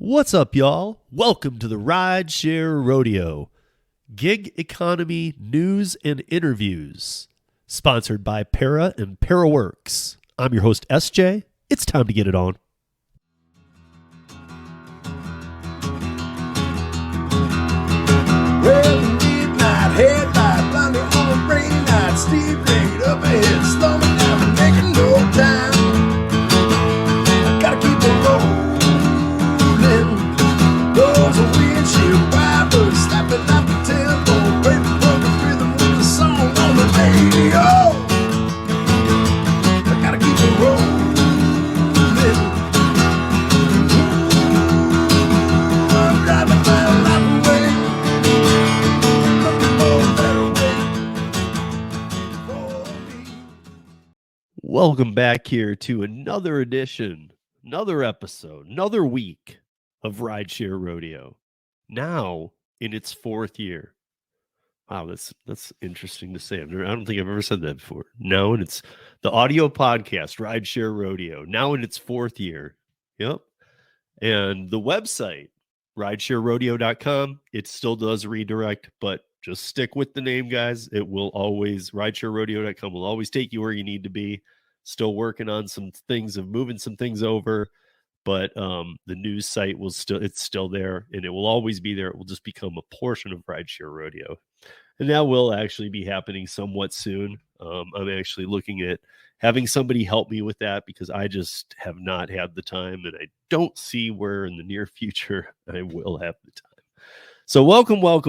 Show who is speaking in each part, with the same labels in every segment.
Speaker 1: What's up, y'all? Welcome to the Rideshare Rodeo, gig economy news and interviews, sponsored by Para and ParaWorks. I'm your host, SJ. It's time to get it on.
Speaker 2: Well, midnight headlight, blinded on a rainy night, steep grade up ahead, slow me down, I'm making no time. I gotta keep it rolling. Those are windshield wipers slapping out the tempo, baby, perfect rhythm with the song on the radio. I gotta keep it rolling. I'm driving my life away.
Speaker 1: Welcome back here to another edition, another episode, another week of Rideshare Rodeo. Now in its fourth year. Wow, that's interesting to say. I don't think I've ever said that before. Now, and it's the audio podcast, Rideshare Rodeo, now in its fourth year. Yep. And the website, ridesharerodeo.com, it still does redirect, but just stick with the name, guys. It will always, ridesharerodeo.com will always take you where you need to be. Still working on some things of moving some things over, but the news site will it's still there, and it will always be there. It will just become a portion of Rideshare Rodeo. And that will actually be happening somewhat soon. I'm actually looking at having somebody help me with that because I just have not had the time, and I don't see where in the near future I will have the time. So welcome, everyone,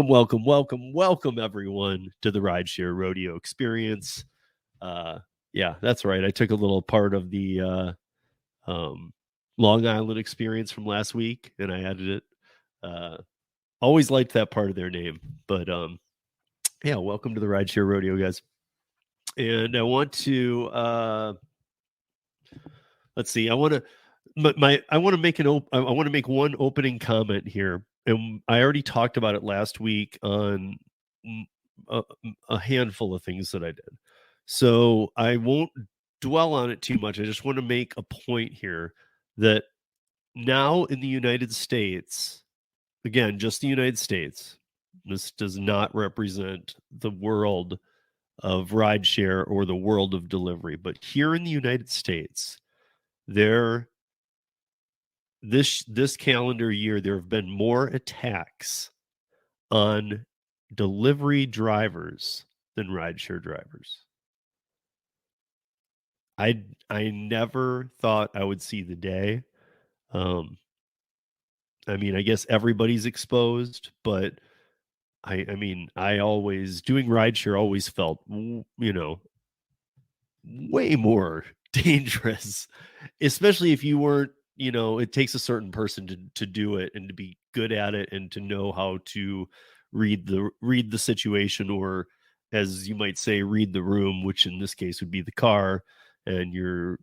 Speaker 1: to the Rideshare Rodeo experience. Yeah, that's right. I took a little part of the Long Island experience from last week, and I added it. Always liked that part of their name, but yeah, welcome to the Rideshare Rodeo, guys. And I want to let's see. I want to make one opening comment here, and I already talked about it last week on a handful of things that I did. So I won't dwell on it too much. I just want to make a point here that now in the United States, again, just the United States, this does not represent the world of rideshare or the world of delivery, but here in the United States, this calendar year, there have been more attacks on delivery drivers than rideshare drivers. I never thought I would see the day. I mean, I guess everybody's exposed, but I mean, I always doing rideshare always felt, way more dangerous, especially if you weren't, it takes a certain person to do it and to be good at it and to know how to read the situation, or as you might say, read the room, which in this case would be the car and your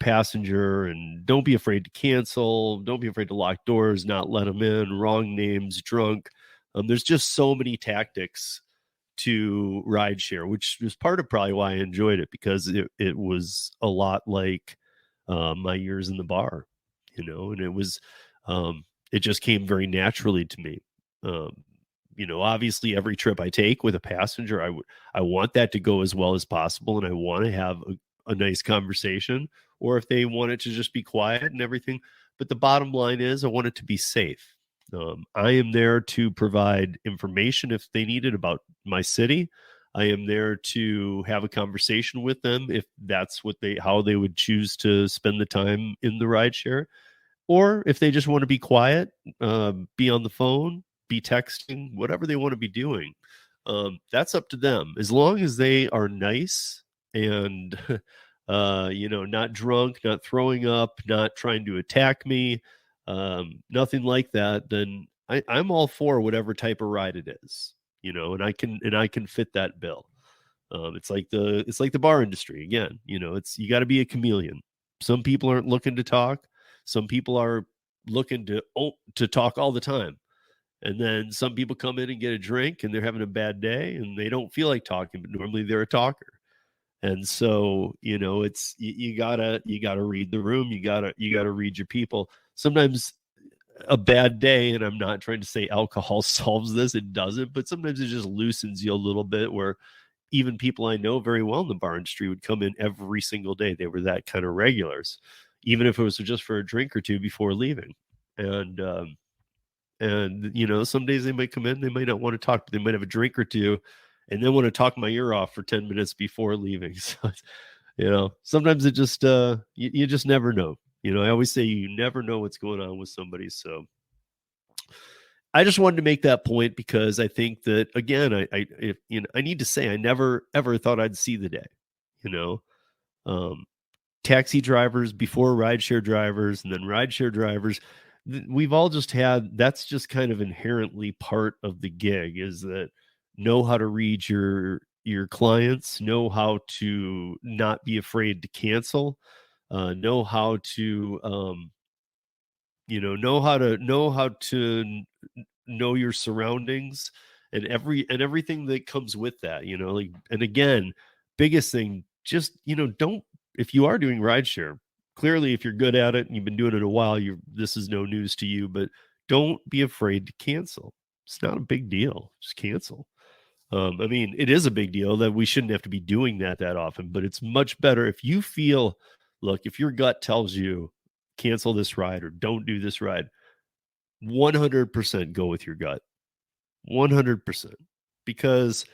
Speaker 1: passenger, and don't be afraid to cancel, don't be afraid to lock doors, not let them in, wrong names, drunk. There's just so many tactics to rideshare, which was part of probably why I enjoyed it, because it was a lot like my years in the bar, and it was it just came very naturally to me. Obviously every trip I take with a passenger, I want that to go as well as possible, and I want to have a nice conversation, or if they want it to just be quiet and everything. But the bottom line is I want it to be safe. I am there to provide information if they need it about my city. I am there to have a conversation with them if that's how they would choose to spend the time in the rideshare, or if they just want to be quiet, be on the phone, be texting, whatever they want to be doing. That's up to them, as long as they are nice and not drunk, not throwing up, not trying to attack me. Nothing like that, then I'm all for whatever type of ride it is, and I can fit that bill. It's like the bar industry again. You got to be a chameleon. Some people aren't looking to talk. Some people are looking to talk all the time. And then some people come in and get a drink and they're having a bad day and they don't feel like talking, but normally they're a talker. And so, it's you gotta read the room. You gotta read your people. Sometimes a bad day, and I'm not trying to say alcohol solves this, it doesn't, but sometimes it just loosens you a little bit, where even people I know very well in the bar industry would come in every single day. They were that kind of regulars, even if it was just for a drink or two before leaving. And you know, some days they might come in, they might not want to talk, but they might have a drink or two, and then want to talk my ear off for 10 minutes before leaving. So, you know, sometimes it just you just never know. You know, I always say you never know what's going on with somebody. So I just wanted to make that point because I think that again, you know, I need to say I never ever thought I'd see the day. You know, um, taxi drivers before rideshare drivers, and then rideshare drivers. We've all just had that's just kind of inherently part of the gig, is that know how to read your clients, know how to not be afraid to cancel, know how to you know how to know your surroundings, and everything that comes with that, you know, like, and again, biggest thing, just, you know, don't, if you are doing rideshare, clearly if you're good at it and you've been doing it a while, you this is no news to you, but don't be afraid to cancel. It's not a big deal, just cancel. I mean, it is a big deal that we shouldn't have to be doing that often, but it's much better if you feel, look, if your gut tells you cancel this ride or don't do this ride, 100% go with your gut. 100%. Because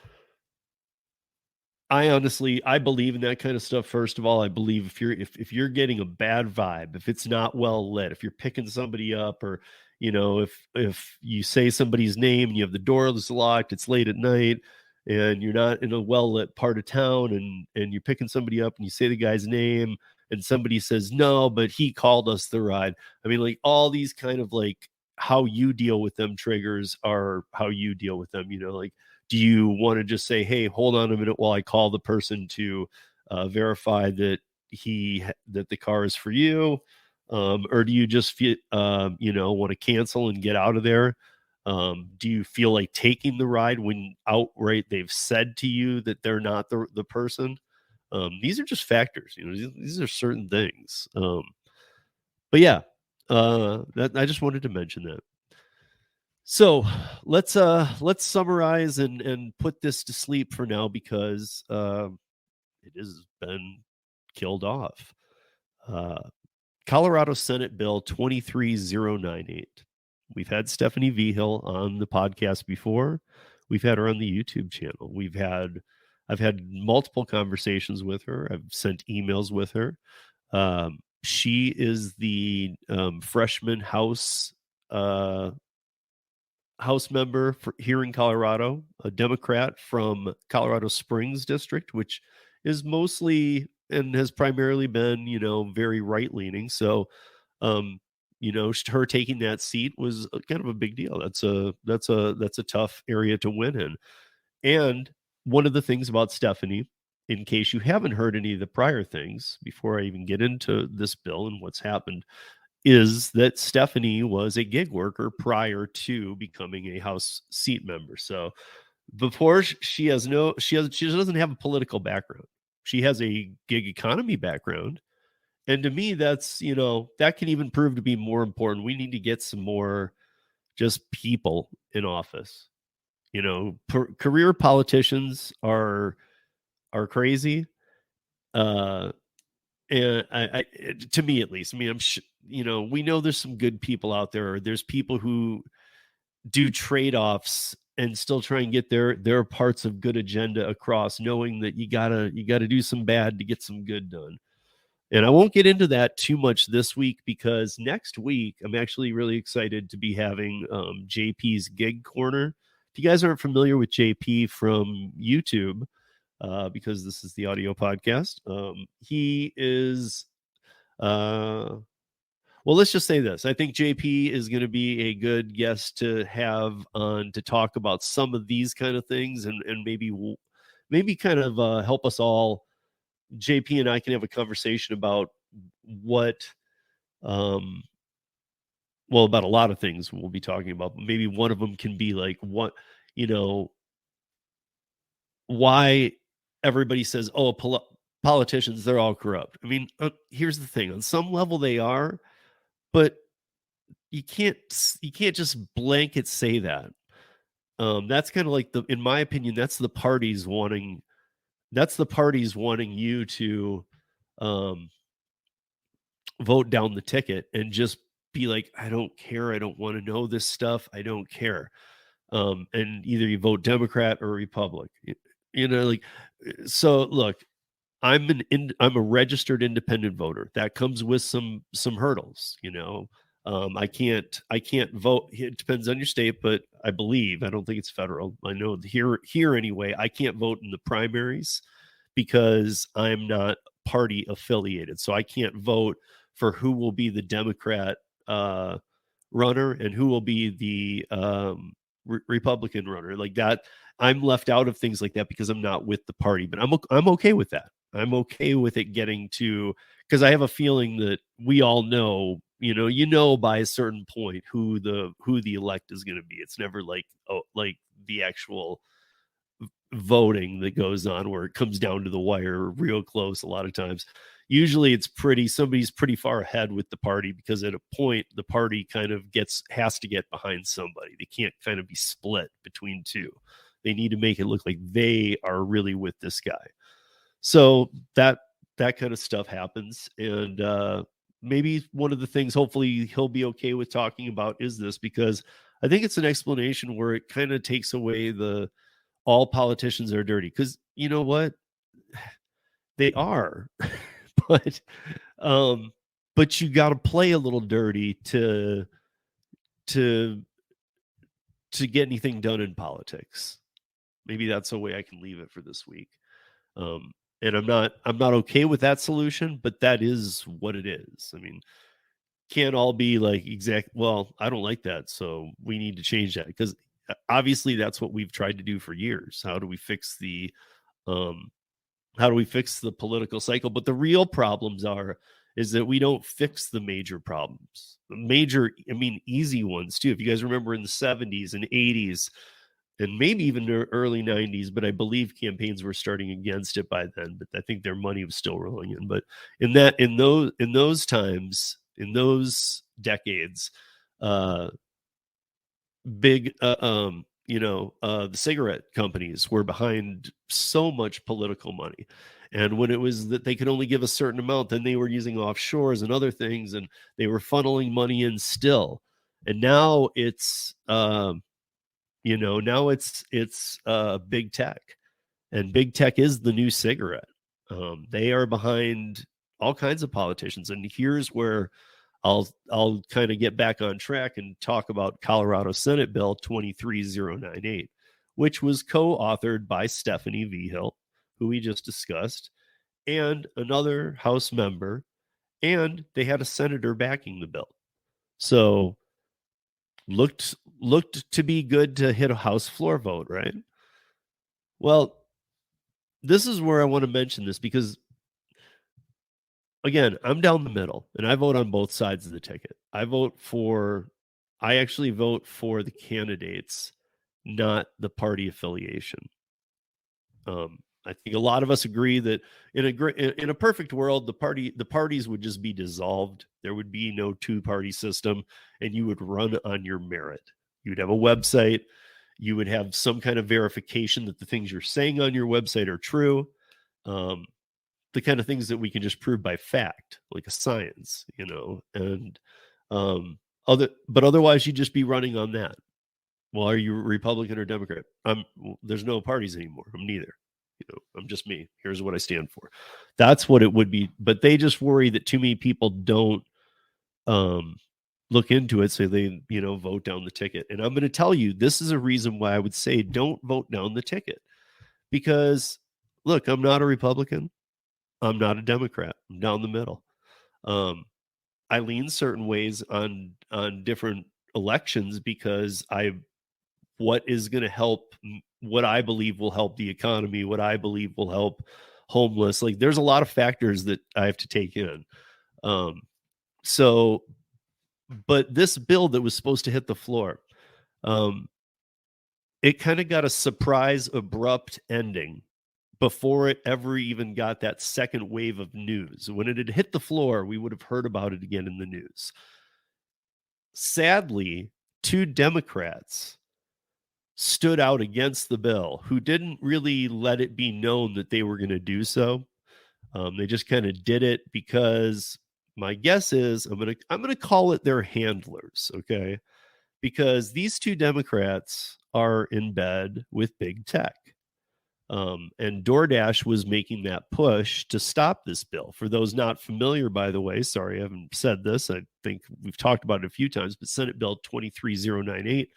Speaker 1: I believe in that kind of stuff. First of all, I believe if you're getting a bad vibe, if it's not well lit, if you're picking somebody up, or you know, if you say somebody's name and you have the door that's locked, it's late at night, and you're not in a well lit part of town, and you're picking somebody up and you say the guy's name and somebody says no, but he called us the ride. I mean, like all these kind of like how you deal with them triggers are how you deal with them. You know, like, do you want to just say, hey, hold on a minute while I call the person to verify that that the car is for you, or do you just feel you know, want to cancel and get out of there? Do you feel like taking the ride when outright they've said to you that they're not the person? These are just factors, you know, these are certain things. But yeah, that I just wanted to mention that. So let's summarize and put this to sleep for now, because it has been killed off. Uh, Colorado Senate Bill 23098. We've had Stephanie Vigil on the podcast before. We've had her on the YouTube channel. I've had multiple conversations with her. I've sent emails with her. She is the freshman House member here in Colorado, a Democrat from Colorado Springs district, which is mostly and has primarily been, you know, very right leaning. So, you know, her taking that seat was kind of a big deal. That's a tough area to win in. And one of the things about Stephanie, in case you haven't heard any of the prior things before I even get into this bill and what's happened, is that Stephanie was a gig worker prior to becoming a House seat member. So before she doesn't have a political background. She has a gig economy background. And to me, that's, you know, that can even prove to be more important. We need to get some more just people in office. You know, career politicians are crazy. Uh, And to me, at least, I mean, you know, we know there's some good people out there. Or there's people who do trade-offs and still try and get their parts of good agenda across, knowing that you gotta do some bad to get some good done. And I won't get into that too much this week, because next week I'm actually really excited to be having JP's Gig Corner. If you guys aren't familiar with JP from YouTube, because this is the audio podcast. He is, well, let's just say this. I think JP is going to be a good guest to have on to talk about some of these kind of things, and maybe kind of help us all. JP and I can have a conversation about what, um, well, about a lot of things we'll be talking about. But maybe one of them can be like, what, you know, why everybody says, oh, politicians, they're all corrupt. I mean, here's the thing. On some level, they are, but you can't just blanket say that. That's kind of like in my opinion, that's the parties wanting you to um, vote down the ticket and just be like, I don't care. I don't want to know this stuff. I don't care. And either you vote Democrat or Republic. Like so. Look, I'm a registered independent voter. That comes with some hurdles. I can't vote. It depends on your state, but I don't think it's federal. I know here anyway. I can't vote in the primaries because I'm not party affiliated. So I can't vote for who will be the Democrat runner and who will be the Republican runner. Like that, I'm left out of things like that because I'm not with the party. But I'm okay with that. I'm okay with it getting to, because I have a feeling that we all know, by a certain point who the elect is going to be. It's never like the actual voting that goes on where it comes down to the wire real close a lot of times. Usually somebody's pretty far ahead with the party, because at a point the party kind of has to get behind somebody. They can't kind of be split between two. They need to make it look like they are really with this guy. So that kind of stuff happens. And maybe one of the things hopefully he'll be okay with talking about is this, because I think it's an explanation where it kind of takes away all politicians are dirty, because you know what, they are. but but you got to play a little dirty to get anything done in politics. Maybe that's a way I can leave it for this week. And I'm not okay with that solution, but that is what it is. I mean, can't all be like well, I don't like that, so we need to change that, because obviously that's what we've tried to do for years. How do we fix the political cycle? But the real problems is that we don't fix the major problems. Easy ones too. If you guys remember in the 70s and 80s and maybe even the early 90s, but I believe campaigns were starting against it by then, but I think their money was still rolling in. But in those times, in those decades, big the cigarette companies were behind so much political money, and when it was that they could only give a certain amount, then they were using offshores and other things, and they were funneling money in still. And now it's big tech, and big tech is the new cigarette. They are behind all kinds of politicians, and here's where I'll kind of get back on track and talk about Colorado Senate Bill 23098, which was co-authored by Stephanie Vigil, who we just discussed, and another House member, and they had a senator backing the bill. So looked to be good to hit a House floor vote, right? Well, this is where I want to mention this, because again, I'm down the middle and I vote on both sides of the ticket. I actually vote for the candidates, not the party affiliation. I think a lot of us agree that in a perfect world, the parties would just be dissolved. There would be no two-party system, and you would run on your merit. You would have a website. You would have some kind of verification that the things you're saying on your website are true. The kind of things that we can just prove by fact, like a science, and but otherwise you'd just be running on that. Well, are you Republican or Democrat? There's no parties anymore. I'm neither. I'm just me. Here's what I stand for. That's what it would be. But they just worry that too many people don't look into it, so they, vote down the ticket. And I'm going to tell you, this is a reason why I would say don't vote down the ticket. Because look, I'm not a Republican. I'm not a Democrat. I'm down the middle. I lean certain ways on different elections because what is going to help, what I believe will help the economy, what I believe will help homeless. Like, there's a lot of factors that I have to take in. But this bill that was supposed to hit the floor, it kind of got a surprise, abrupt ending before it ever even got that second wave of news. When it had hit the floor, we would have heard about it again in the news. sadly, two Democrats stood out against the bill who didn't really let it be known that they were going to do so. They just kind of did it because my guess is I'm gonna call it their handlers, okay? Because these two Democrats are in bed with big tech. And Doordash was making that push to stop this bill. For those not familiar, by the way, sorry, I haven't said this. I think we've talked about it a few times, but Senate Bill 23098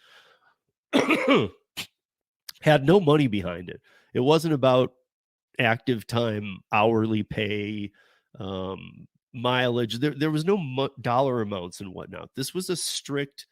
Speaker 1: had no money behind it. It wasn't about active time, hourly pay, mileage. There was no dollar amounts and whatnot. This was a strict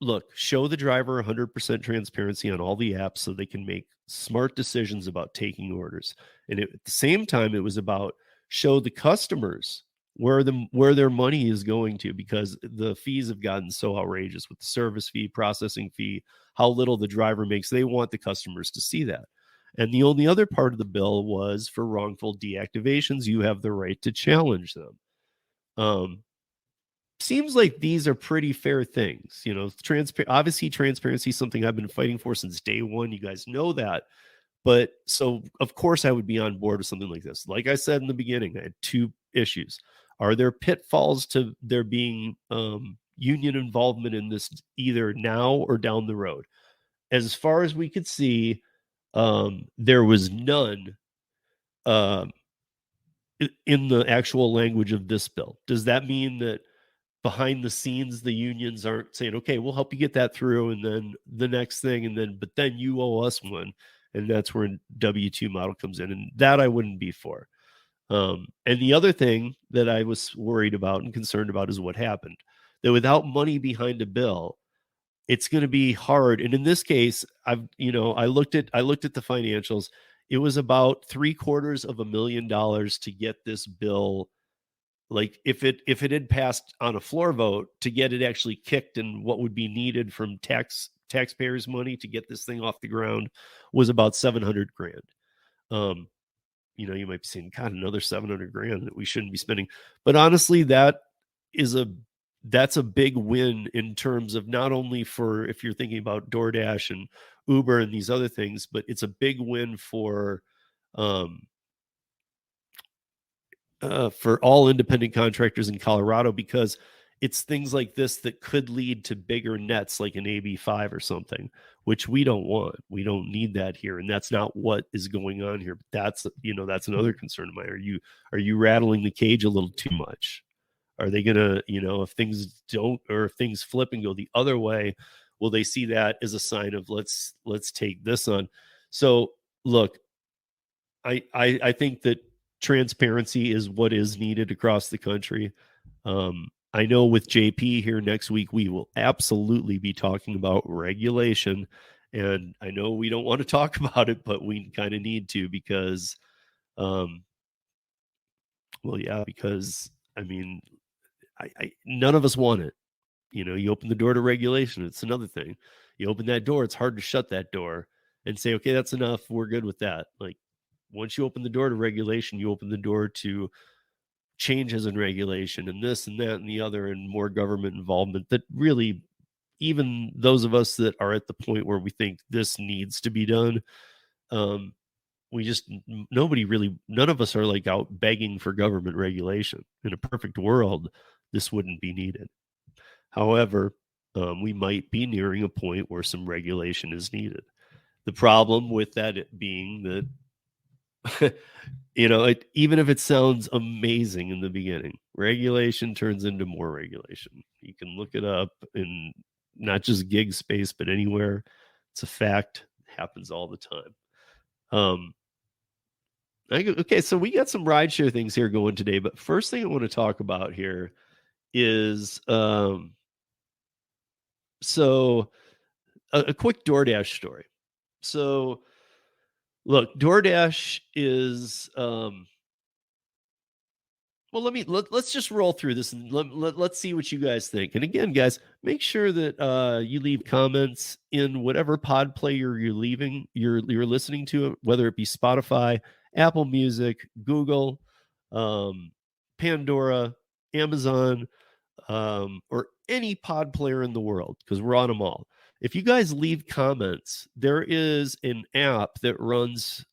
Speaker 1: look, show the driver 100% transparency on all the apps so they can make smart decisions about taking orders. And at the same time, it was about show the customers where their money is going to, because the fees have gotten so outrageous with the service fee, processing fee, how little the driver makes. They want the customers to see that. And the only other part of the bill was for wrongful deactivations. You have the right to challenge them. Seems like these are pretty fair things. You know, obviously transparency is something I've been fighting for since day one. You guys know that. But so, of course, I would be on board with something like this. Like I said in the beginning, I had two issues. Are there pitfalls to there being union involvement in this either now or down the road? As far as we could see, there was none in the actual language of this bill. Does that mean that behind the scenes the unions aren't saying, okay, we'll help you get that through, and then the next thing, and then but then you owe us one? And that's where W-2 model comes in, and that I wouldn't be for. And the other thing that I was worried about and concerned about is what happened. That without money behind a bill, it's going to be hard. And in this case, I looked at the financials. It was about $750,000 to get this bill. Like if it had passed on a floor vote, to get it actually kicked, and what would be needed from taxpayers' money to get this thing off the ground was about $700,000. You might be saying, God, another $700,000 that we shouldn't be spending. But honestly, that's a big win in terms of not only for if you're thinking about DoorDash and Uber and these other things, but it's a big win for all independent contractors in Colorado, because it's things like this that could lead to bigger nets like an AB5 or something, which we don't want. We don't need that here. And that's not what is going on here. But that's another concern of mine. Are you rattling the cage a little too much? Are they gonna, if things don't, or if things flip and go the other way, will they see that as a sign of let's take this on? So look, I think that transparency is what is needed across the country. I know with JP here next week, we will absolutely be talking about regulation. And I know we don't want to talk about it, but we kind of need to because, because I mean, none of us want it. You open the door to regulation. It's another thing. You open that door, it's hard to shut that door and say, okay, that's enough. We're good with that. Like once you open the door to regulation, you open the door to changes in regulation and this and that and the other, and more government involvement that really, even those of us that are at the point where we think this needs to be done, none of us are like out begging for government regulation. In a perfect world, this wouldn't be needed. However, we might be nearing a point where some regulation is needed. The problem with that being that even if it sounds amazing in the beginning, regulation turns into more regulation. You can look it up in not just gig space, but anywhere. It's a fact. It happens all the time. Okay, so we got some rideshare things here going today, but first thing I want to talk about here is a quick DoorDash story. So look, DoorDash is let's just roll through this and let's see what you guys think. And again, guys, make sure that you leave comments in whatever pod player you're listening to it, whether it be Spotify, Apple Music, Google, Pandora, Amazon, or any pod player in the world, because we're on them all. If you guys leave comments, there is an app that runs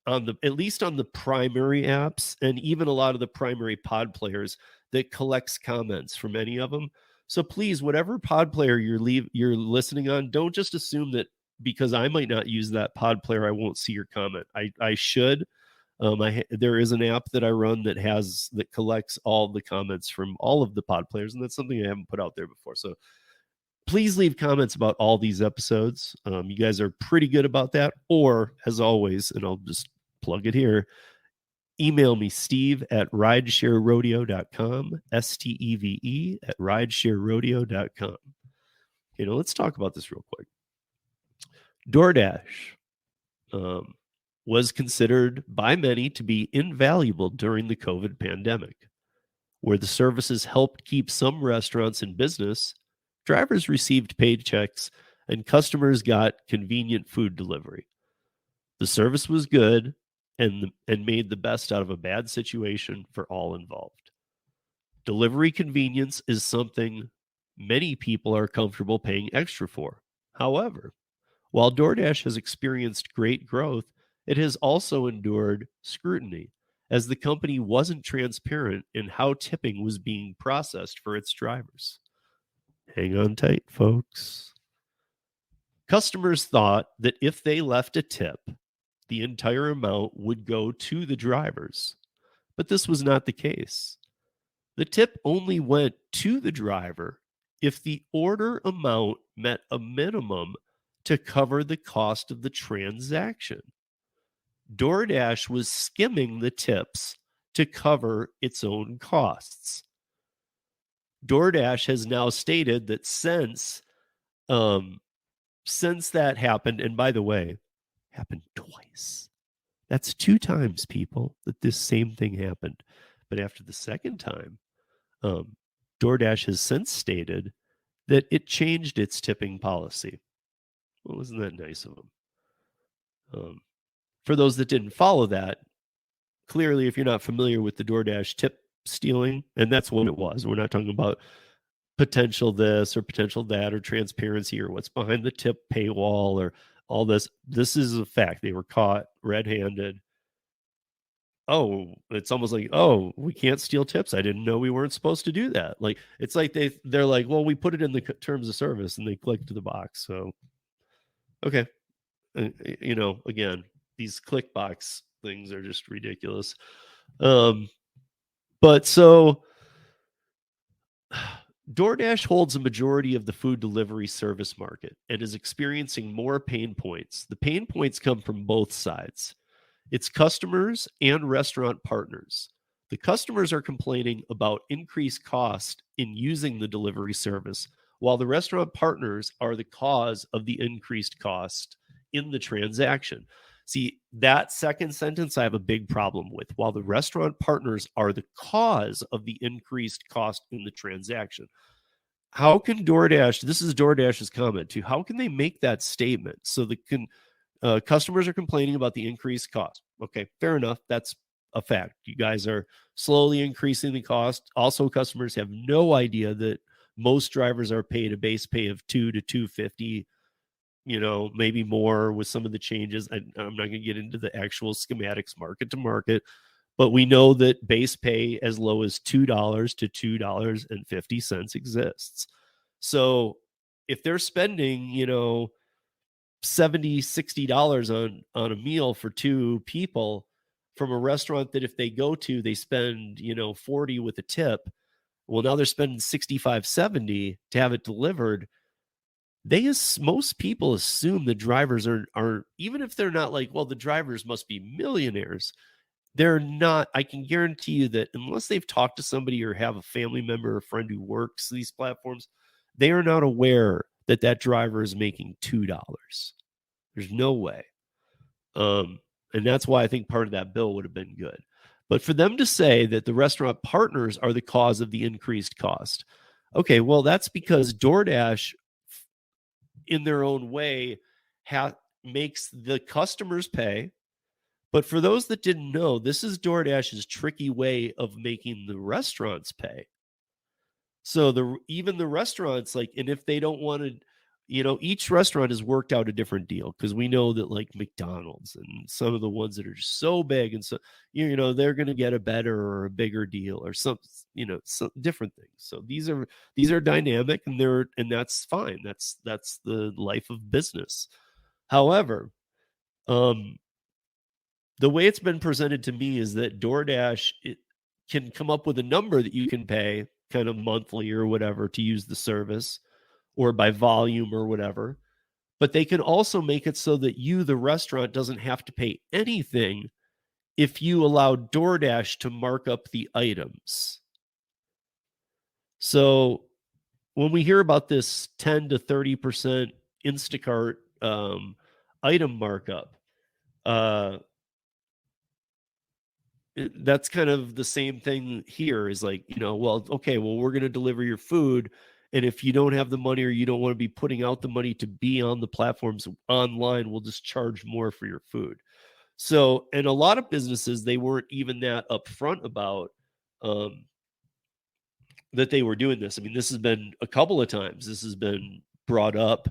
Speaker 1: on the, at least on the primary apps, and even a lot of the primary pod players, that collects comments from any of them. So please, whatever pod player you're listening on, don't just assume that because I might not use that pod player, I won't see your comment. I should. There is an app that I run that collects all the comments from all of the pod players, and that's something I haven't put out there before. So please leave comments about all these episodes. You guys are pretty good about that. Or, as always, and I'll just plug it here, email me, steve@ridesharerodeo.com, STEVE at ridesharerodeo.com. Let's talk about this real quick. DoorDash was considered by many to be invaluable during the COVID pandemic. Where the services helped keep some restaurants in business, drivers received paychecks and customers got convenient food delivery. The service was good and made the best out of a bad situation for all involved. Delivery convenience is something many people are comfortable paying extra for. However, while DoorDash has experienced great growth, it has also endured scrutiny, as the company wasn't transparent in how tipping was being processed for its drivers. Hang on tight, folks. Customers thought that if they left a tip, the entire amount would go to the drivers, but this was not the case. The tip only went to the driver if the order amount met a minimum to cover the cost of the transaction. DoorDash was skimming the tips to cover its own costs. DoorDash has now stated that since that happened, and by the way, happened twice. That's 2 times, people, that this same thing happened. But after the second time, DoorDash has since stated that it changed its tipping policy. Well, isn't that nice of them? For those that didn't follow that, clearly, if you're not familiar with the DoorDash tip stealing, and that's what it was. We're not talking about potential this or potential that or transparency or what's behind the tip paywall or all this. This is a fact. They were caught red-handed. Oh, it's almost like, oh, we can't steal tips. I didn't know we weren't supposed to do that. Like, it's like they're like, well, we put it in the terms of service, and they clicked the box. So, okay. Again, these click box things are just ridiculous. But so DoorDash holds a majority of the food delivery service market and is experiencing more pain points. The pain points come from both sides. It's customers and restaurant partners. The customers are complaining about increased cost in using the delivery service, while the restaurant partners are the cause of the increased cost in the transaction. See, that second sentence I have a big problem with. While the restaurant partners are the cause of the increased cost in the transaction. How can DoorDash, this is DoorDash's comment too, how can they make that statement? So customers are complaining about the increased cost. Okay, fair enough. That's a fact. You guys are slowly increasing the cost. Also, customers have no idea that most drivers are paid a base pay of $2 to $2.50, maybe more with some of the changes. I'm not going to get into the actual schematics market to market, but we know that base pay as low as $2 to $2.50 exists. So if they're spending, $70, $60 on a meal for 2 people from a restaurant that if they go to, they spend, $40 with a tip. Well, now they're spending $65, $70 to have it delivered. Most people assume the drivers are, even if they're not like, well, the drivers must be millionaires. They're not. I can guarantee you that unless they've talked to somebody or have a family member or friend who works these platforms, they are not aware that driver is making $2. There's no way. And that's why I think part of that bill would have been good. But for them to say that the restaurant partners are the cause of the increased cost. Okay, well, that's because DoorDash, in their own way, makes the customers pay. But for those that didn't know, this is DoorDash's tricky way of making the restaurants pay. So even the restaurants, like, and if they don't want to, each restaurant has worked out a different deal, because we know that like McDonald's and some of the ones that are just so big, and so they're going to get a better or a bigger deal or some different things. So these are dynamic, and that's fine. That's the life of business. However, um, the way it's been presented to me is that DoorDash can come up with a number that you can pay kind of monthly or whatever to use the service, or by volume or whatever. But they can also make it so that you, the restaurant, doesn't have to pay anything if you allow DoorDash to mark up the items. So when we hear about this 10 to 30% Instacart item markup, uh, that's kind of the same thing here, is like, well, okay, well, we're going to deliver your food. And if you don't have the money, or you don't want to be putting out the money to be on the platforms online, we'll just charge more for your food. So, and a lot of businesses, they weren't even that upfront about that they were doing this. I mean, this has been a couple of times. This has been brought up,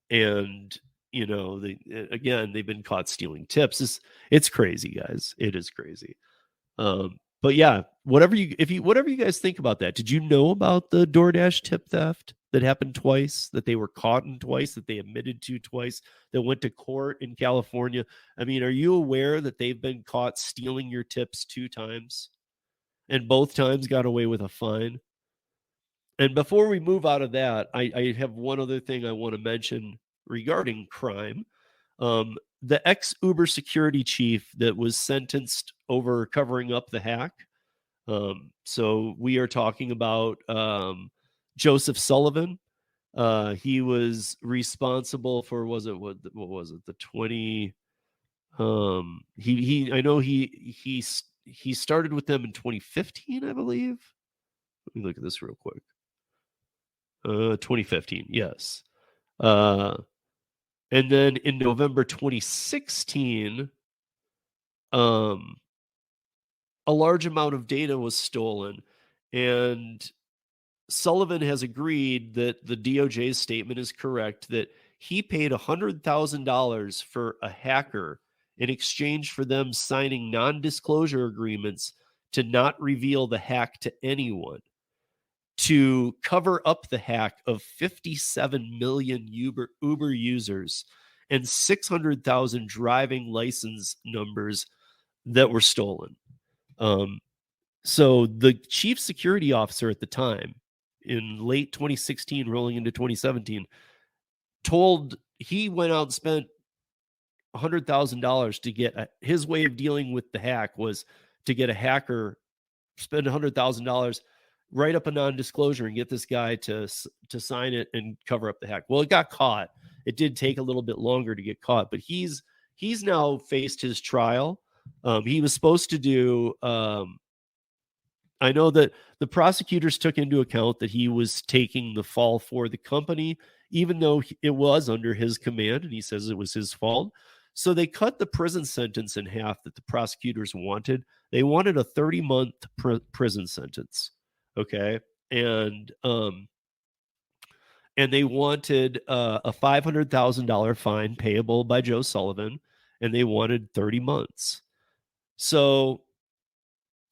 Speaker 1: and again, they've been caught stealing tips. It's crazy, guys. It is crazy. But yeah, whatever you guys think about that. Did you know about the DoorDash tip theft that happened twice, that they were caught in twice, that they admitted to twice, that went to court in California? I mean, are you aware that they've been caught stealing your tips 2 times, and both times got away with a fine? And before we move out of that, I have one other thing I want to mention regarding crime. The ex Uber security chief that was sentenced over covering up the hack. So we are talking about Joseph Sullivan. He was responsible for, what was it, the 20? He I know he started with them in 2015, I believe. Let me look at this real quick. 2015, yes. And then in November 2016, a large amount of data was stolen, and Sullivan has agreed that the DOJ's statement is correct, that he paid $100,000 for a hacker in exchange for them signing non-disclosure agreements to not reveal the hack to anyone, to cover up the hack of 57 million Uber users and 600,000 driving license numbers that were stolen. So the chief security officer at the time, in late 2016, rolling into 2017, he went out and spent $100,000 to get his way of dealing with the hack was to get a hacker, spend $100,000, write up a non-disclosure, and get this guy to sign it and cover up the hack. Well, it got caught. It did take a little bit longer to get caught, but he's now faced his trial. He was supposed to do. I know that the prosecutors took into account that he was taking the fall for the company, even though it was under his command, and he says it was his fault. So they cut the prison sentence in half that the prosecutors wanted. They wanted a 30-month prison sentence. Okay. And they wanted a $500,000 fine payable by Joe Sullivan, and they wanted 30 months. So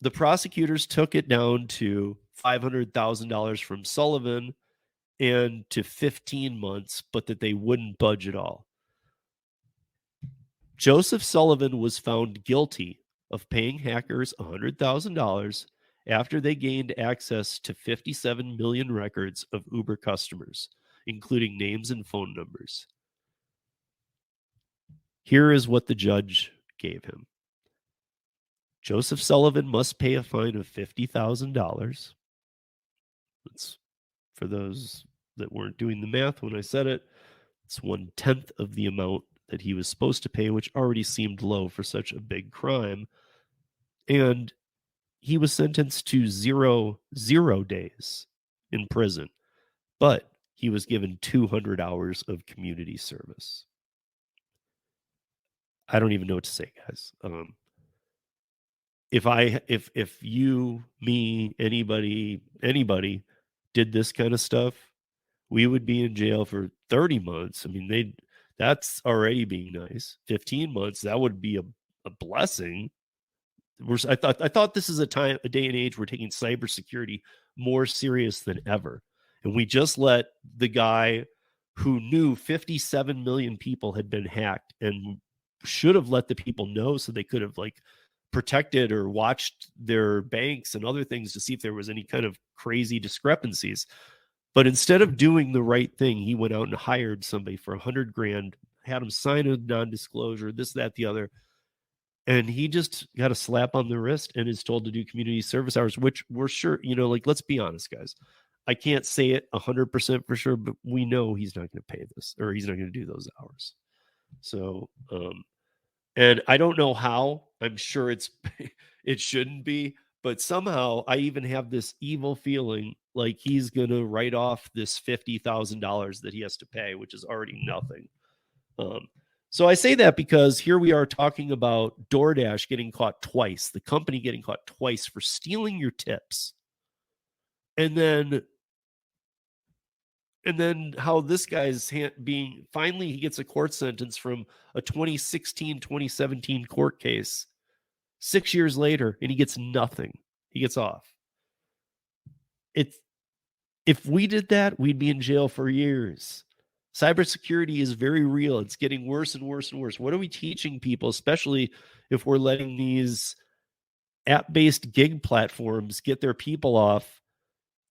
Speaker 1: the prosecutors took it down to $500,000 from Sullivan and to 15 months, but that they wouldn't budge at all. Joseph Sullivan was found guilty of paying hackers $100,000 after they gained access to 57 million records of Uber customers, including names and phone numbers. Here is what the judge gave him. Joseph Sullivan must pay a fine of $50,000. That's, for those that weren't doing the math when I said it, it's 1/10 of the amount that he was supposed to pay, which already seemed low for such a big crime. And he was sentenced to 0 days in prison, but he was given 200 hours of community service. I don't even know what to say, guys. If you, me, anybody did this kind of stuff, we would be in jail for 30 months. I mean, that's already being nice. 15 months, that would be a blessing. I thought this is a day and age we're taking cybersecurity more serious than ever. And we just let the guy who knew 57 million people had been hacked and should have let the people know so they could have like protected or watched their banks and other things to see if there was any kind of crazy discrepancies. But instead of doing the right thing, he went out and hired somebody for $100,000, had him sign a non-disclosure, this, that, the other. And he just got a slap on the wrist and is told to do community service hours, which we're sure, like, let's be honest, guys. I can't say it 100% for sure, but we know he's not going to pay this, or he's not going to do those hours. So, and I don't know how. I'm sure it shouldn't be, but somehow I even have this evil feeling like he's going to write off this $50,000 that he has to pay, which is already nothing. So I say that because here we are talking about DoorDash getting caught twice, the company getting caught twice for stealing your tips. And then how this guy's being, finally he gets a court sentence from a 2016, 2017 court case 6 years later, and he gets nothing. He gets off. If we did that, we'd be in jail for years. Cybersecurity is very real. It's getting worse and worse and worse. What are we teaching people, especially if we're letting these app-based gig platforms get their people off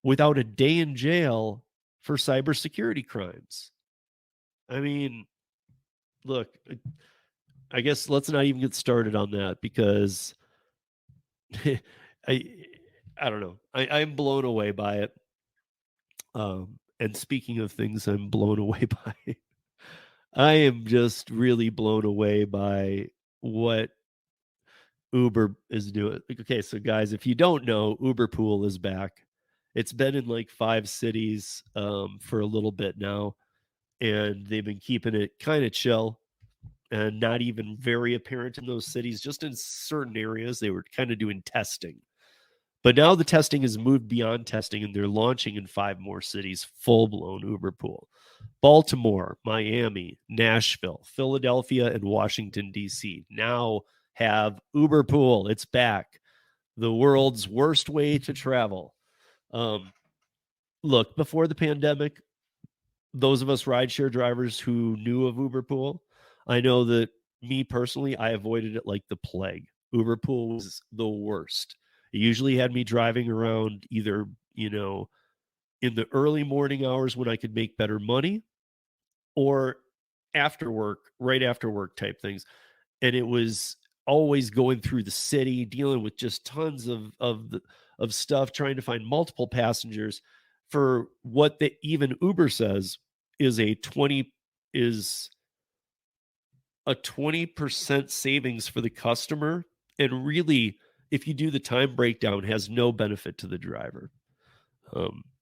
Speaker 1: without a day in jail for cybersecurity crimes? I mean, look, I guess let's not even get started on that because I don't know. I'm blown away by it. And speaking of things I'm blown away by, I am just really blown away by what Uber is doing. Okay, so guys, if you don't know, Uber Pool is back. It's been in like 5 cities for a little bit now, and they've been keeping it kind of chill and not even very apparent in those cities. Just in certain areas, they were kind of doing testing. But now the testing has moved beyond testing, and they're launching in 5 more cities, full-blown Uber Pool. Baltimore, Miami, Nashville, Philadelphia, and Washington, D.C. now have Uber Pool. It's back. The world's worst way to travel. Look, before the pandemic, those of us rideshare drivers who knew of Uber Pool, I know that me personally, I avoided it like the plague. Uber Pool was the worst. It usually had me driving around either, in the early morning hours when I could make better money, or after work, right after work type things. And it was always going through the city, dealing with just tons of stuff, trying to find multiple passengers for what even Uber says is a 20% savings for the customer. And really, if you do the time breakdown, has no benefit to the driver.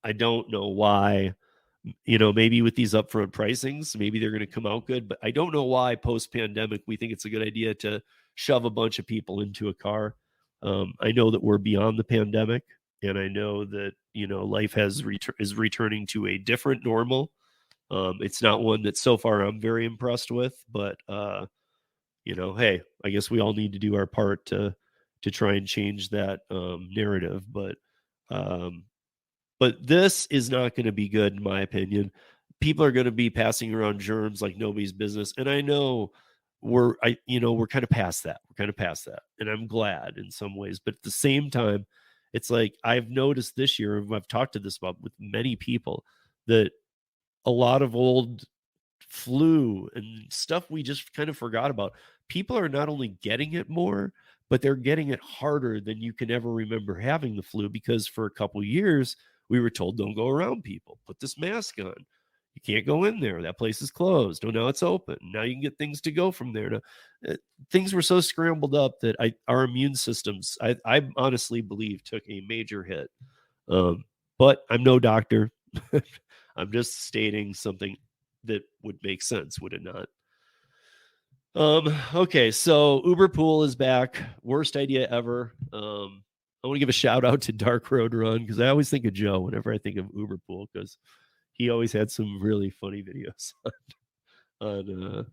Speaker 1: I don't know why, maybe with these upfront pricings, maybe they're going to come out good, but I don't know why post-pandemic we think it's a good idea to shove a bunch of people into a car. I know that we're beyond the pandemic, and I know that, life is returning to a different normal. It's not one that so far I'm very impressed with, but, hey, I guess we all need to do our part to try and change that narrative. But this is not going to be good, in my opinion. People are going to be passing around germs like nobody's business, and I know we're kind of past that. We're kind of past that, and I'm glad in some ways. But at the same time, it's like I've noticed this year, and I've talked to this about with many people, that a lot of old flu and stuff we just kind of forgot about. People are not only getting it more, but they're getting it harder than you can ever remember having the flu, because for a couple of years we were told, don't go around people, put this mask on, you can't go in there, that place is closed. Oh, now it's open, now you can get things to go from there. Things were so scrambled up that our immune systems, I honestly believe, took a major hit. But I'm no doctor. I'm just stating something that would make sense, would it not? Okay, so Uber Pool is back. Worst idea ever. I want to give a shout out to Dark Road Run because I always think of Joe whenever I think of Uberpool because he always had some really funny videos on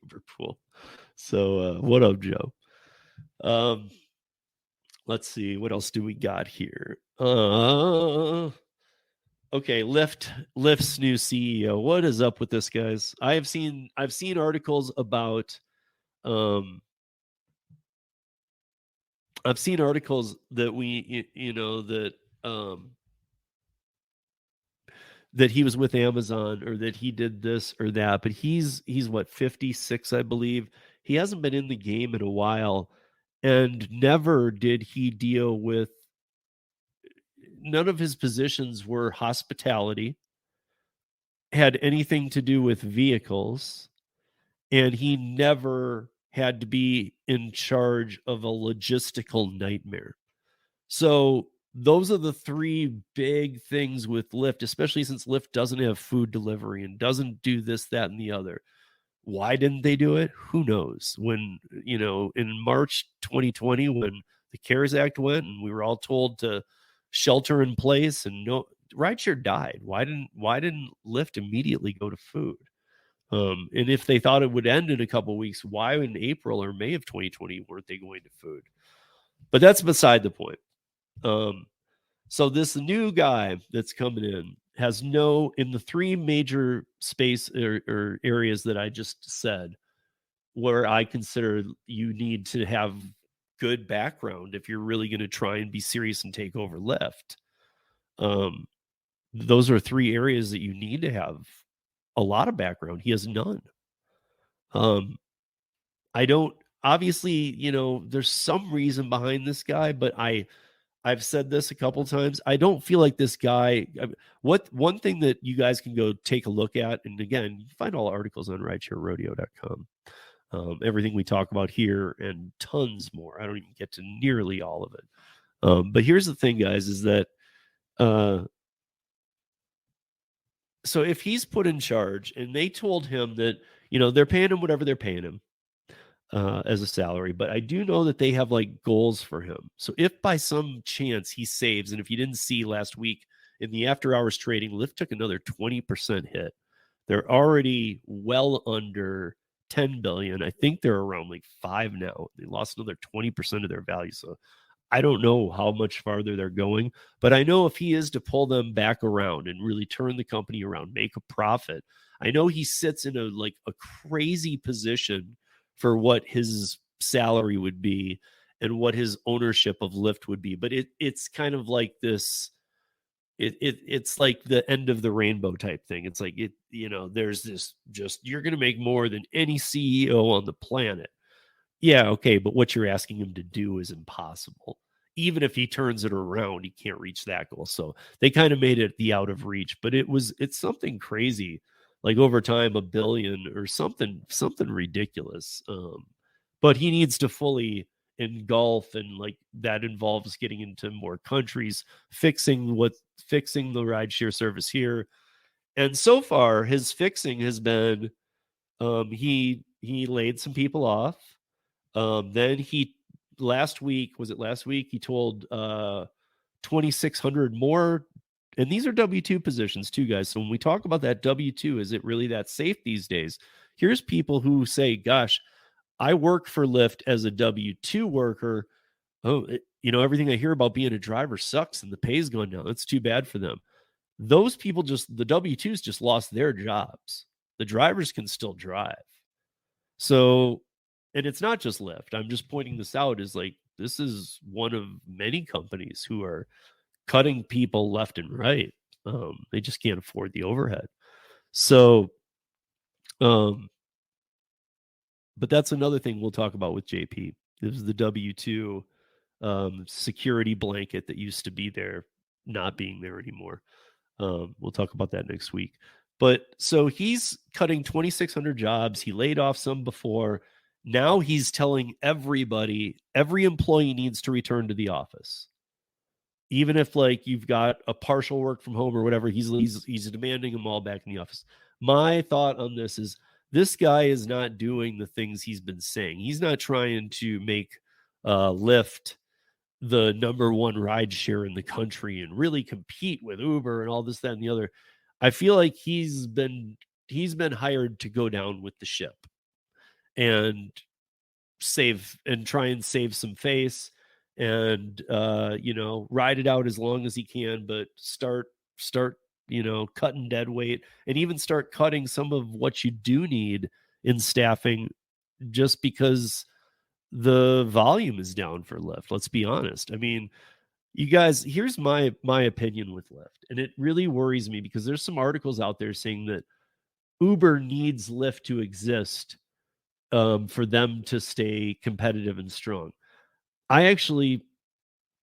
Speaker 1: Uberpool. So what up, Joe? Let's see what else do we got here. Okay, Lyft's new CEO. What is up with this, guys? I've seen articles about I've seen articles that that he was with Amazon or that he did this or that, but he's what, 56, I believe. He hasn't been in the game in a while, and never did he deal with, none of his positions were hospitality, had anything to do with vehicles, and he never had to be in charge of a logistical nightmare. So those are the three big things with Lyft, especially since Lyft doesn't have food delivery and doesn't do this, that, and the other. Why didn't they do it? Who knows? When, in March 2020, when the CARES Act went and we were all told to shelter in place and no, rideshare died. Why didn't Lyft immediately go to food? And if they thought it would end in a couple of weeks, why in April or May of 2020 weren't they going to food? But that's beside the point. So this new guy that's coming in has in the three major space or areas that I just said, where I consider you need to have good background if you're really going to try and be serious and take over Lyft. Those are three areas that you need to have a lot of background. He has none. I don't, obviously, there's some reason behind this guy, but I've said this a couple times. I don't feel like this guy. One thing that you guys can go take a look at, and again, you find all articles on ridesharerodeo.com. Everything we talk about here and tons more. I don't even get to nearly all of it. But here's the thing, guys, is that so if he's put in charge and they told him that, they're paying him whatever they're paying him as a salary, but I do know that they have like goals for him. So if by some chance he saves, and if you didn't see last week in the after hours trading, Lyft took another 20% hit. They're already well under 10 billion. I think they're around like 5 now. They lost another 20% of their value. So I don't know how much farther they're going, but I know if he is to pull them back around and really turn the company around, make a profit, I know he sits in a crazy position for what his salary would be and what his ownership of Lyft would be. But it's kind of like this, it's like the end of the rainbow type thing. It's like, there's this, just, you're going to make more than any CEO on the planet. Yeah, okay, but what you're asking him to do is impossible. Even if he turns it around, he can't reach that goal. So they kind of made it the out of reach, but it's something crazy, like over time, $1 billion or something ridiculous. But he needs to fully engulf, and like that involves getting into more countries, fixing the rideshare service here. And so far, his fixing has been he laid some people off. Then last week, he told 2,600 more, and these are W-2 positions too, guys. So when we talk about that W-2, is it really that safe these days? Here's people who say, gosh, I work for Lyft as a W-2 worker. Oh, everything I hear about being a driver sucks and the pay's gone down. It's too bad for them. Those people the W-2s just lost their jobs. The drivers can still drive. So, and it's not just Lyft. I'm just pointing this out as like, this is one of many companies who are cutting people left and right. They just can't afford the overhead. So, but that's another thing we'll talk about with JP. This is the W-2 security blanket that used to be there, not being there anymore. We'll talk about that next week. But so he's cutting 2,600 jobs. He laid off some before. Now he's telling everybody, every employee needs to return to the office. Even if like you've got a partial work from home or whatever, he's demanding them all back in the office. My thought on this is, this guy is not doing the things he's been saying. He's not trying to make Lyft the number one ride share in the country and really compete with Uber and all this, that, and the other. I feel like he's been hired to go down with the ship and save and try and save some face and ride it out as long as he can, but start cutting dead weight and even start cutting some of what you do need in staffing just because the volume is down for Lyft. Let's be honest. I mean, you guys, here's my opinion with Lyft, and it really worries me because there's some articles out there saying that Uber needs Lyft to exist for them to stay competitive and strong. I actually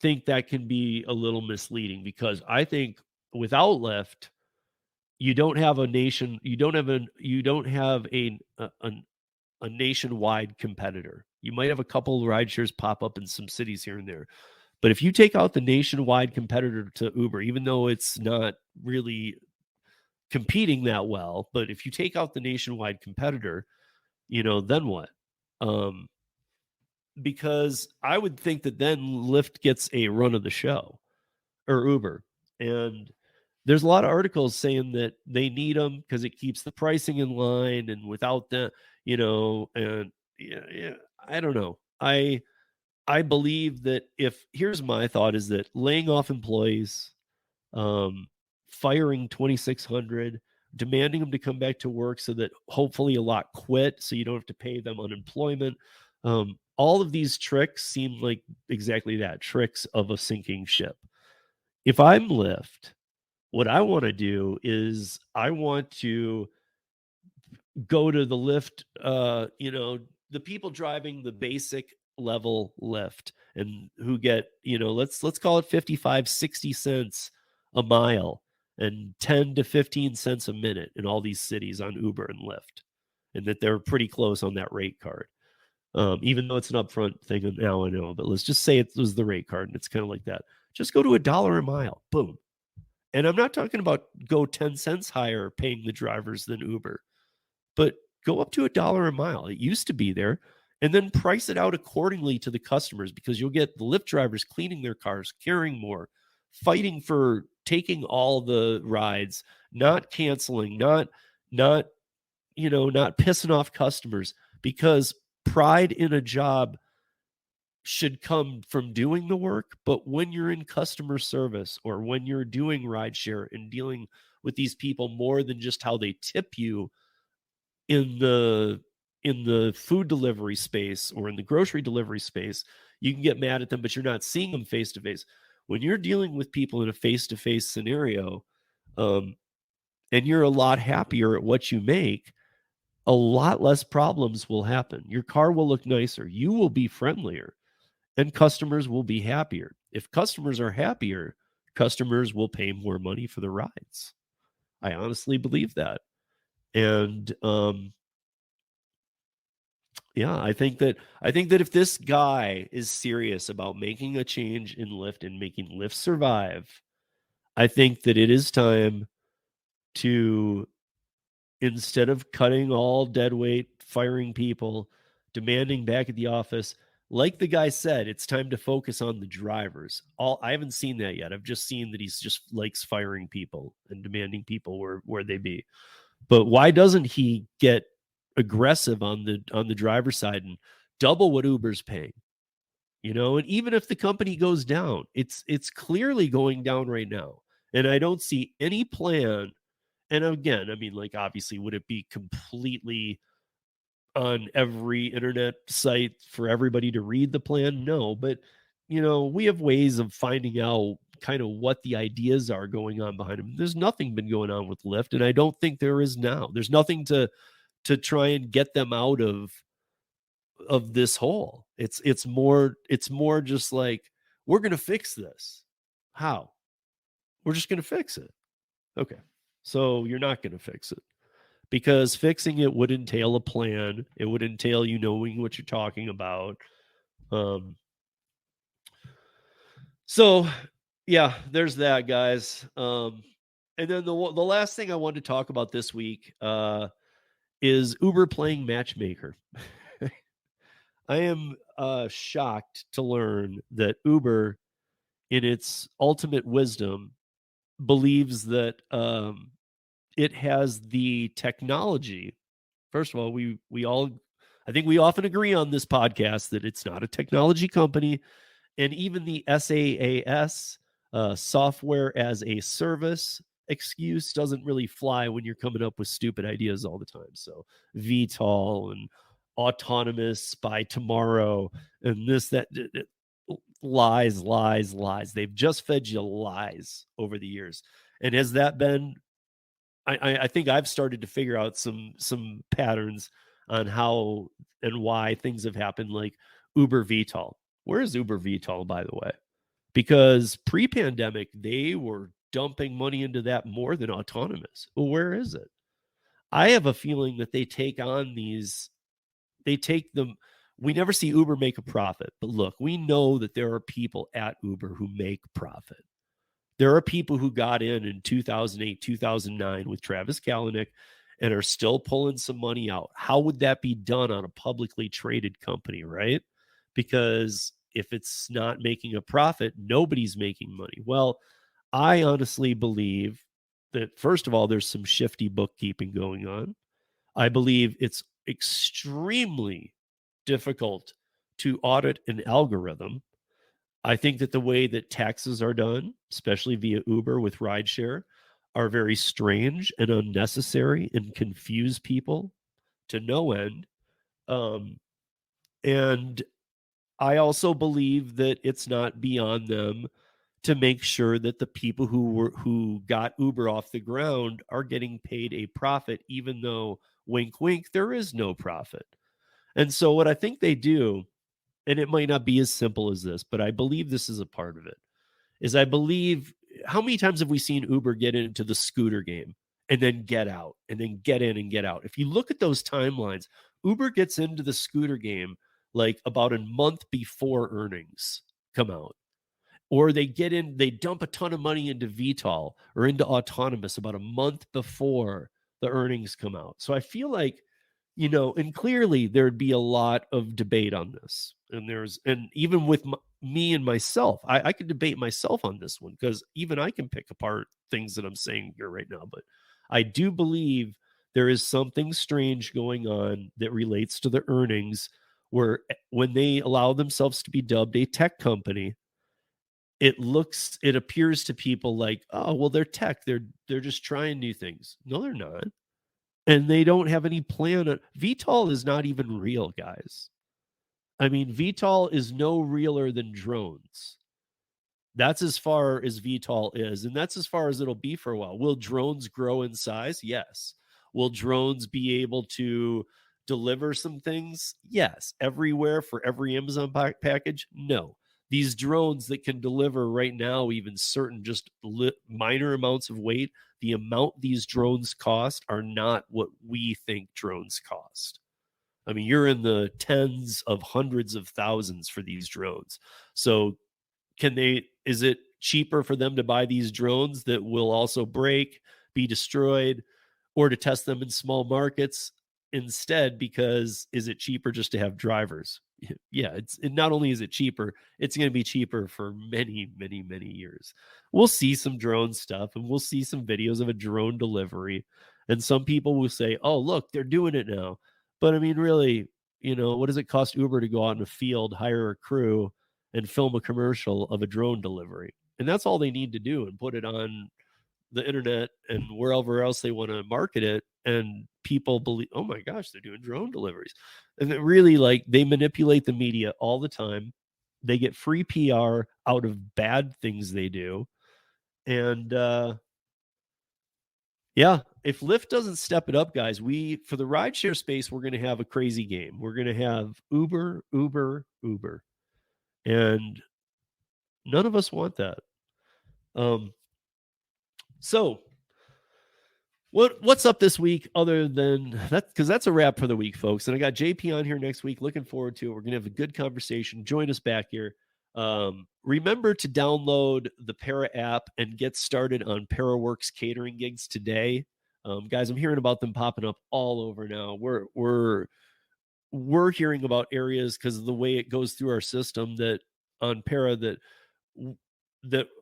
Speaker 1: think that can be a little misleading because I think without Lyft, you don't have a nation, you don't have a nationwide competitor. You might have a couple of rideshares pop up in some cities here and there. But if you take out the nationwide competitor to Uber, even though it's not really competing that well, but if you take out the nationwide competitor, then what? Um, because I would think that then Lyft gets a run of the show or Uber. And there's a lot of articles saying that they need them because it keeps the pricing in line. And without that, and yeah, I don't know. I believe that if here's my thought is that laying off employees, um, firing 2,600, demanding them to come back to work so that hopefully a lot quit so you don't have to pay them unemployment. All of these tricks seem like exactly that, tricks of a sinking ship. If I'm Lyft, what I want to do is I want to go to the Lyft, the people driving the basic level Lyft and who get, let's call it 55, 60 cents a mile and 10 to 15 cents a minute in all these cities on Uber and Lyft. And that they're pretty close on that rate card. Even though it's an upfront thing now, I know, but let's just say it was the rate card and it's kind of like that. Just go to $1 a mile. Boom. And I'm not talking about go 10 cents higher paying the drivers than Uber, but go up to $1 a mile. It used to be there. And then price it out accordingly to the customers because you'll get the Lyft drivers cleaning their cars, caring more, fighting for taking all the rides, not canceling, not pissing off customers because pride in a job should come from doing the work. But when you're in customer service or when you're doing rideshare and dealing with these people more than just how they tip you in the food delivery space or in the grocery delivery space, you can get mad at them, but you're not seeing them face to face. When you're dealing with people in a face to face scenario, and you're a lot happier at what you make, a lot less problems will happen. Your car will look nicer. You will be friendlier and customers will be happier. If customers are happier, customers will pay more money for the rides. I honestly believe that. And yeah, I think that if this guy is serious about making a change in Lyft and making Lyft survive, I think that it is time to, instead of cutting all dead weight, firing people, demanding back at the office, like the guy said, it's time to focus on the drivers. I haven't seen that yet. I've just seen that he's just likes firing people and demanding people where they be. But why doesn't he get aggressive on the driver's side and double what Uber's paying? And even if the company goes down, it's clearly going down right now. And I don't see any plan. And again, I mean, like, obviously, would it be completely on every internet site for everybody to read the plan? No, but we have ways of finding out kind of what the ideas are going on behind them. There's nothing been going on with Lyft, and I don't think there is now. There's nothing to try and get them out of this hole. It's more just like, we're going to fix this. How? We're just going to fix it. Okay. So you're not going to fix it because fixing it would entail a plan. It would entail you knowing what you're talking about. So yeah, there's that, guys. And then the last thing I wanted to talk about this week is Uber playing matchmaker. I am shocked to learn that Uber, in its ultimate wisdom, believes that it has the technology. First of all, we all, I think we often agree on this podcast that it's not a technology company, and even the SaaS, software as a service excuse, doesn't really fly when you're coming up with stupid ideas all the time. So VTOL and autonomous by tomorrow and this, that, lies, lies, lies. They've just fed you lies over the years. And has that been, I think I've started to figure out some patterns on how and why things have happened, like Uber VTOL. Where is Uber VTOL, by the way? Because pre-pandemic, they were dumping money into that more than autonomous. Well, where is it? I have a feeling that they take them. We never see Uber make a profit, but look, we know that there are people at Uber who make profit. There are people who got in 2008, 2009 with Travis Kalanick and are still pulling some money out. How would that be done on a publicly traded company, right? Because if it's not making a profit, nobody's making money. Well, I honestly believe that, first of all, there's some shifty bookkeeping going on. I believe it's extremely difficult to audit an algorithm. I think that the way that taxes are done, especially via Uber with rideshare, are very strange and unnecessary and confuse people to no end. Um, and I also believe that it's not beyond them to make sure that the people who got Uber off the ground are getting paid a profit, even though, wink wink, there is no profit. And so what I think they do, and it might not be as simple as this, but I believe this is a part of it, is I believe, how many times have we seen Uber get into the scooter game and then get out and then get in and get out? If you look at those timelines, Uber gets into the scooter game like about a month before earnings come out. Or they get in, they dump a ton of money into VTOL or into autonomous about a month before the earnings come out. So I feel like, and clearly there'd be a lot of debate on this. And even with me and myself, I could debate myself on this one, because even I can pick apart things that I'm saying here right now. But I do believe there is something strange going on that relates to the earnings, where when they allow themselves to be dubbed a tech company, it appears to people like, oh, well, they're tech. They're just trying new things. No, they're not. And they don't have any plan. VTOL is not even real, guys. I mean, VTOL is no realer than drones. That's as far as VTOL is, and that's as far as it'll be for a while. Will drones grow in size? Yes. Will drones be able to deliver some things? Yes. Everywhere for every Amazon package? No. These drones that can deliver right now, even certain just minor amounts of weight, the amount these drones cost are not what we think drones cost. I mean, you're in the tens of hundreds of thousands for these drones. So is it cheaper for them to buy these drones that will also break, be destroyed, or to test them in small markets instead? Because is it cheaper just to have drivers? Yeah, not only is it cheaper, it's going to be cheaper for many, many, many years. We'll see some drone stuff, and we'll see some videos of a drone delivery. And some people will say, oh, look, they're doing it now. But I mean, really, what does it cost Uber to go out in a field, hire a crew, and film a commercial of a drone delivery? And that's all they need to do, and put it on the internet and wherever else they want to market it. And people believe, oh my gosh, they're doing drone deliveries. And it really, like, they manipulate the media all the time. They get free PR out of bad things they do. And yeah, if Lyft doesn't step it up, guys, for the rideshare space, we're going to have a crazy game. We're going to have Uber, Uber, Uber. And none of us want that. So what's up this week other than that? Because that's a wrap for the week, folks. And I got JP on here next week. Looking forward to it. We're going to have a good conversation. Join us back here. Remember to download the Para app and get started on ParaWorks catering gigs today. Guys, I'm hearing about them popping up all over now. we're hearing about areas because of the way it goes through our system that on para that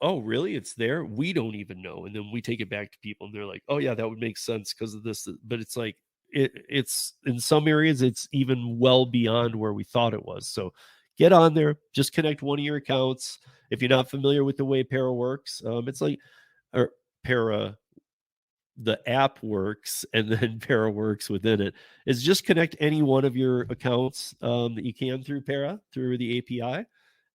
Speaker 1: oh really it's there, we don't even know, and then we take it back to people and they're like, oh yeah, that would make sense because of this, but it's like it's in some areas it's even well beyond where we thought it was. So get on there, just connect one of your accounts. If you're not familiar with the way para works, it's like or para the app works and then para works within it, is just connect any one of your accounts that you can through para through the API,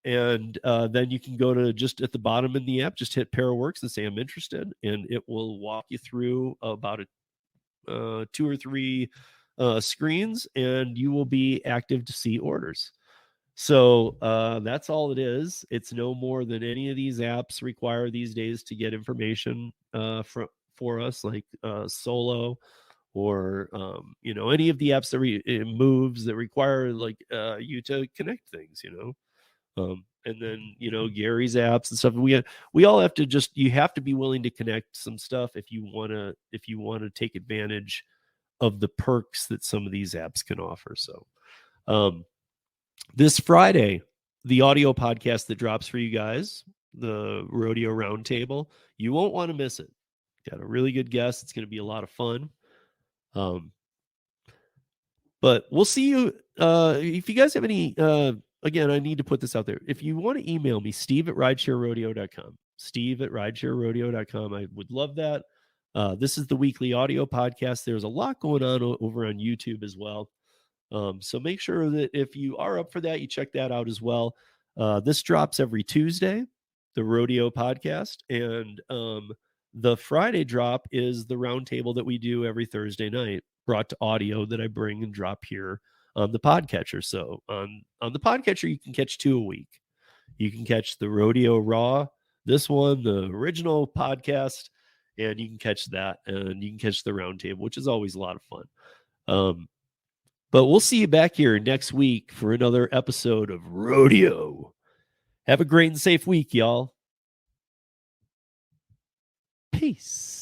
Speaker 1: and then you can go to just at the bottom in the app, just hit Paraworks and say I'm interested, and it will walk you through about a 2 or 3 screens, and you will be active to see orders. So that's all it is. It's no more than any of these apps require these days to get information for us, like Solo or any of the apps that moves that require like you to connect things. And then Gary's apps and stuff. We all have to you have to be willing to connect some stuff if you want to take advantage of the perks that some of these apps can offer. So this Friday, the audio podcast that drops for you guys, the Rodeo Roundtable, you won't want to miss it. Got a really good guest. It's going to be a lot of fun. But we'll see you. If you guys have any, again, I need to put this out there. If you want to email me, steve@ridesharerodeo.com, steve@ridesharerodeo.com. I would love that. This is the weekly audio podcast. There's a lot going on over on YouTube as well. So make sure that if you are up for that, you check that out as well. This drops every Tuesday, the Rodeo podcast, and the Friday drop is the roundtable that we do every Thursday night, brought to audio that I bring and drop here on the podcatcher. So on the podcatcher, you can catch 2 a week. You can catch the Rodeo Raw, this one, the original podcast, and you can catch that, and you can catch the roundtable, which is always a lot of fun. But we'll see you back here next week for another episode of Rodeo. Have a great and safe week, y'all. Peace.